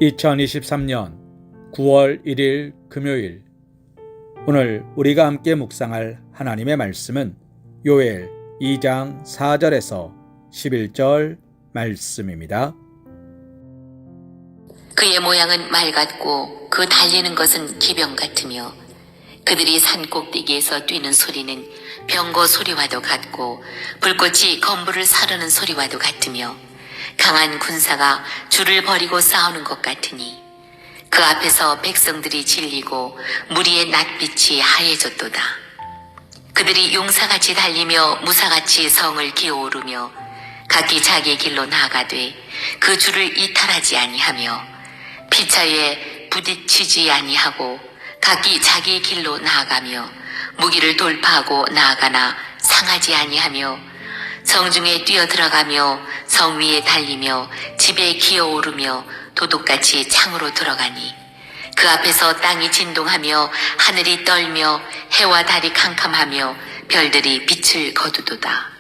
2023년 9월 1일 금요일, 오늘 우리가 함께 묵상할 하나님의 말씀은 요엘 2장 4절에서 11절 말씀입니다. 그의 모양은 말 같고 그 달리는 것은 기병 같으며 그들이 산 꼭대기에서 뛰는 소리는 병거 소리와도 같고 불꽃이 건물을 사르는 소리와도 같으며 강한 군사가 줄을 버리고 싸우는 것 같으니 그 앞에서 백성들이 질리고 무리의 낯빛이 하얘졌도다. 그들이 용사같이 달리며 무사같이 성을 기어오르며 각기 자기의 길로 나아가되 그 줄을 이탈하지 아니하며 피차에 부딪히지 아니하고 각기 자기의 길로 나아가며 무기를 돌파하고 나아가나 상하지 아니하며 성중에 뛰어들어가며 성 위에 달리며 집에 기어오르며 도둑같이 창으로 들어가니 그 앞에서 땅이 진동하며 하늘이 떨며 해와 달이 캄캄하며 별들이 빛을 거두도다.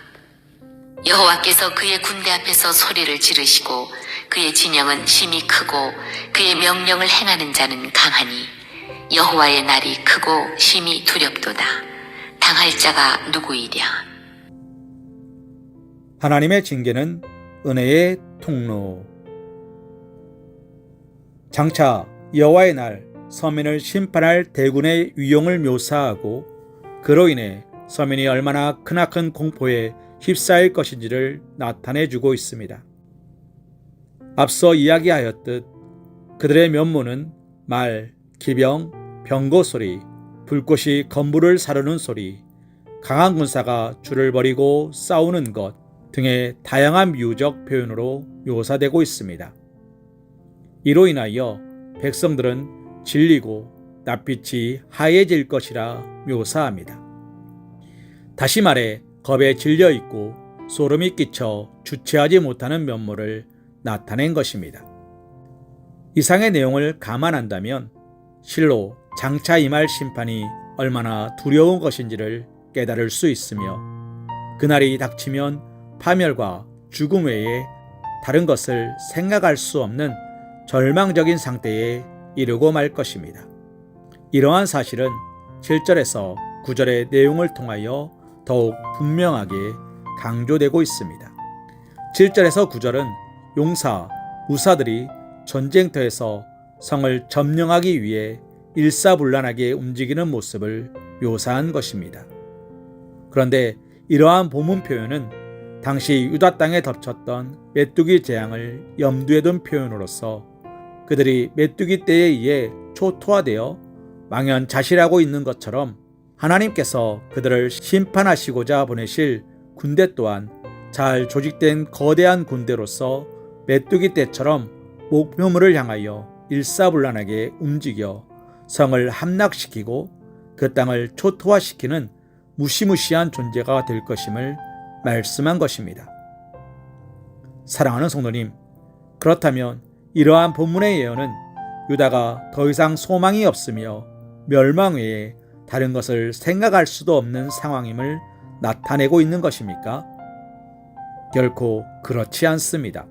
여호와께서 그의 군대 앞에서 소리를 지르시고 그의 진영은 심히 크고 그의 명령을 행하는 자는 강하니 여호와의 날이 크고 심히 두렵도다. 당할 자가 누구이랴. 하나님의 징계는 은혜의 통로. 장차 여호와의 날 서민을 심판할 대군의 위용을 묘사하고 그로 인해 서민이 얼마나 크나큰 공포에 휩싸일 것인지를 나타내주고 있습니다. 앞서 이야기하였듯 그들의 면모는 말, 기병, 병거 소리, 불꽃이 건물을 사르는 소리, 강한 군사가 줄을 버리고 싸우는 것 등의 다양한 비유적 표현으로 묘사되고 있습니다. 이로 인하여 백성들은 질리고 낯빛이 하얘질 것이라 묘사합니다. 다시 말해 겁에 질려 있고 소름이 끼쳐 주체하지 못하는 면모를 나타낸 것입니다. 이상의 내용을 감안한다면 실로 장차 임할 심판이 얼마나 두려운 것인지를 깨달을 수 있으며 그날이 닥치면 파멸과 죽음 외에 다른 것을 생각할 수 없는 절망적인 상태에 이르고 말 것입니다. 이러한 사실은 7절에서 9절의 내용을 통하여 더욱 분명하게 강조되고 있습니다. 7절에서 9절은 용사, 무사들이 전쟁터에서 성을 점령하기 위해 일사불란하게 움직이는 모습을 묘사한 것입니다. 그런데 이러한 본문 표현은 당시 유다 땅에 덮쳤던 메뚜기 재앙을 염두에 둔 표현으로서 그들이 메뚜기 떼에 의해 초토화되어 망연자실하고 있는 것처럼 하나님께서 그들을 심판하시고자 보내실 군대 또한 잘 조직된 거대한 군대로서 메뚜기 떼처럼 목표물을 향하여 일사불란하게 움직여 성을 함락시키고 그 땅을 초토화시키는 무시무시한 존재가 될 것임을 말씀한 것입니다. 사랑하는 성도님, 그렇다면 이러한 본문의 예언은 유다가 더 이상 소망이 없으며 멸망 외에 다른 것을 생각할 수도 없는 상황임을 나타내고 있는 것입니까? 결코 그렇지 않습니다.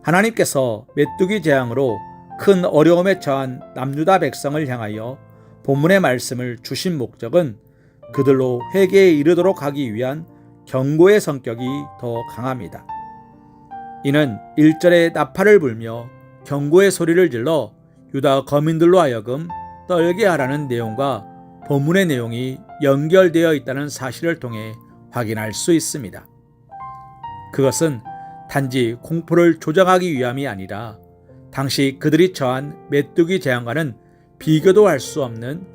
하나님께서 메뚜기 재앙으로 큰 어려움에 처한 남유다 백성을 향하여 본문의 말씀을 주신 목적은 그들로 회개에 이르도록 하기 위한 경고의 성격이 더 강합니다. 이는 1절에 나팔을 불며 경고의 소리를 질러 유다 거민들로 하여금 떨게 하라는 내용과 본문의 내용이 연결되어 있다는 사실을 통해 확인할 수 있습니다. 그것은 단지 공포를 조장하기 위함이 아니라 당시 그들이 처한 메뚜기 재앙과는 비교도 할 수 없는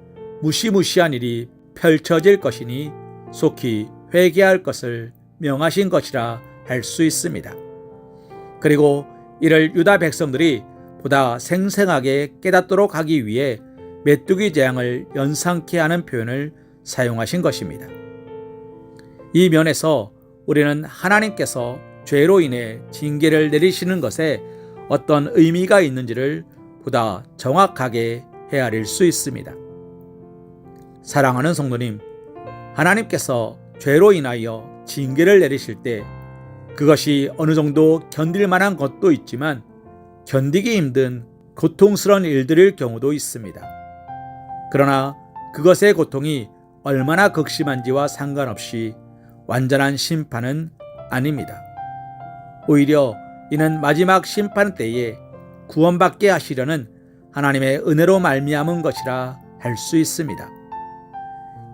무시무시한 일이 펼쳐질 것이니 속히 회개할 것을 명하신 것이라 할 수 있습니다. 그리고 이를 유다 백성들이 보다 생생하게 깨닫도록 하기 위해 메뚜기 재앙을 연상케 하는 표현을 사용하신 것입니다. 이 면에서 우리는 하나님께서 죄로 인해 징계를 내리시는 것에 어떤 의미가 있는지를 보다 정확하게 헤아릴 수 있습니다. 사랑하는 성도님, 하나님께서 죄로 인하여 징계를 내리실 때 그것이 어느 정도 견딜 만한 것도 있지만 견디기 힘든 고통스러운 일들일 경우도 있습니다. 그러나 그것의 고통이 얼마나 극심한지와 상관없이 완전한 심판은 아닙니다. 오히려 이는 마지막 심판 때에 구원받게 하시려는 하나님의 은혜로 말미암은 것이라 할 수 있습니다.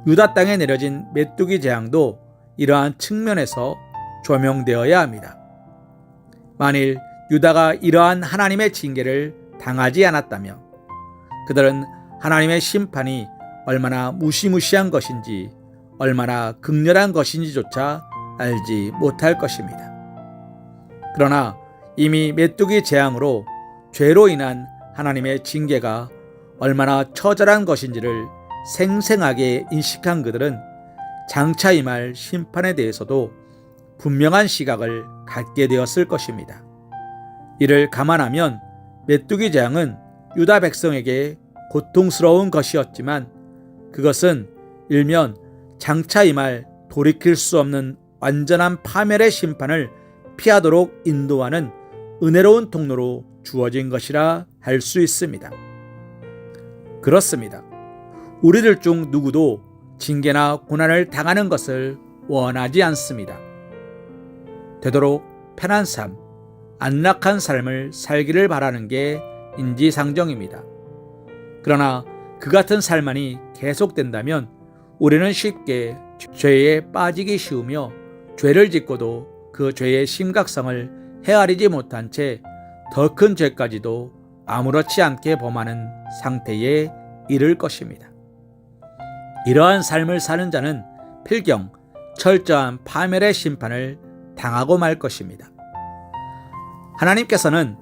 유다 땅에 내려진 메뚜기 재앙도 이러한 측면에서 조명되어야 합니다. 만일 유다가 이러한 하나님의 징계를 당하지 않았다면 그들은 하나님의 심판이 얼마나 무시무시한 것인지 얼마나 극렬한 것인지조차 알지 못할 것입니다. 그러나 이미 메뚜기 재앙으로 죄로 인한 하나님의 징계가 얼마나 처절한 것인지를 생생하게 인식한 그들은 장차 임할 심판에 대해서도 분명한 시각을 갖게 되었을 것입니다. 이를 감안하면 메뚜기 재앙은 유다 백성에게 고통스러운 것이었지만 그것은 일면 장차 임할 돌이킬 수 없는 완전한 파멸의 심판을 피하도록 인도하는 은혜로운 통로로 주어진 것이라 할 수 있습니다. 그렇습니다. 우리들 중 누구도 징계나 고난을 당하는 것을 원하지 않습니다. 되도록 편한 삶, 안락한 삶을 살기를 바라는 게 인지상정입니다. 그러나 그 같은 삶만이 계속된다면 우리는 쉽게 죄에 빠지기 쉬우며 죄를 짓고도 그 죄의 심각성을 헤아리지 못한 채 더 큰 죄까지도 아무렇지 않게 범하는 상태에 이를 것입니다. 이러한 삶을 사는 자는 필경 철저한 파멸의 심판을 당하고 말 것입니다. 하나님께서는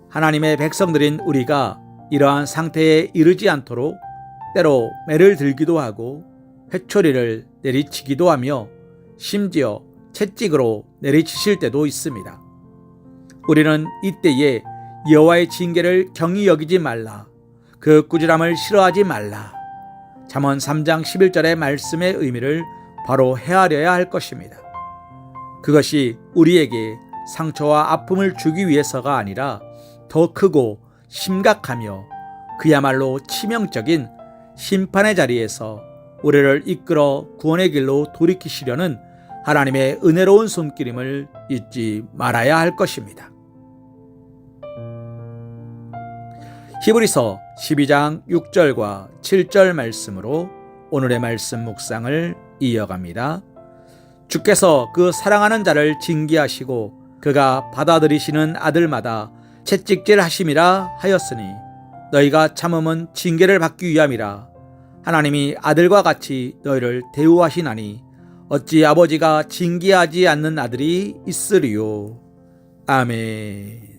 하나님의 백성들인 우리가 이러한 상태에 이르지 않도록 때로 매를 들기도 하고 회초리를 내리치기도 하며 심지어 채찍으로 내리치실 때도 있습니다. 우리는 이때에 여호와의 징계를 경히 여기지 말라, 그 꾸지람을 싫어하지 말라, 잠언 3장 11절의 말씀의 의미를 바로 헤아려야 할 것입니다. 그것이 우리에게 상처와 아픔을 주기 위해서가 아니라 더 크고 심각하며 그야말로 치명적인 심판의 자리에서 우리를 이끌어 구원의 길로 돌이키시려는 하나님의 은혜로운 손길임을 잊지 말아야 할 것입니다. 히브리서 12장 6절과 7절 말씀으로 오늘의 말씀 묵상을 이어갑니다. 주께서 그 사랑하는 자를 징계하시고 그가 받아들이시는 아들마다 채찍질 하심이라 하였으니 너희가 참음은 징계를 받기 위함이라. 하나님이 아들과 같이 너희를 대우하시나니 어찌 아버지가 징계하지 않는 아들이 있으리요. 아멘.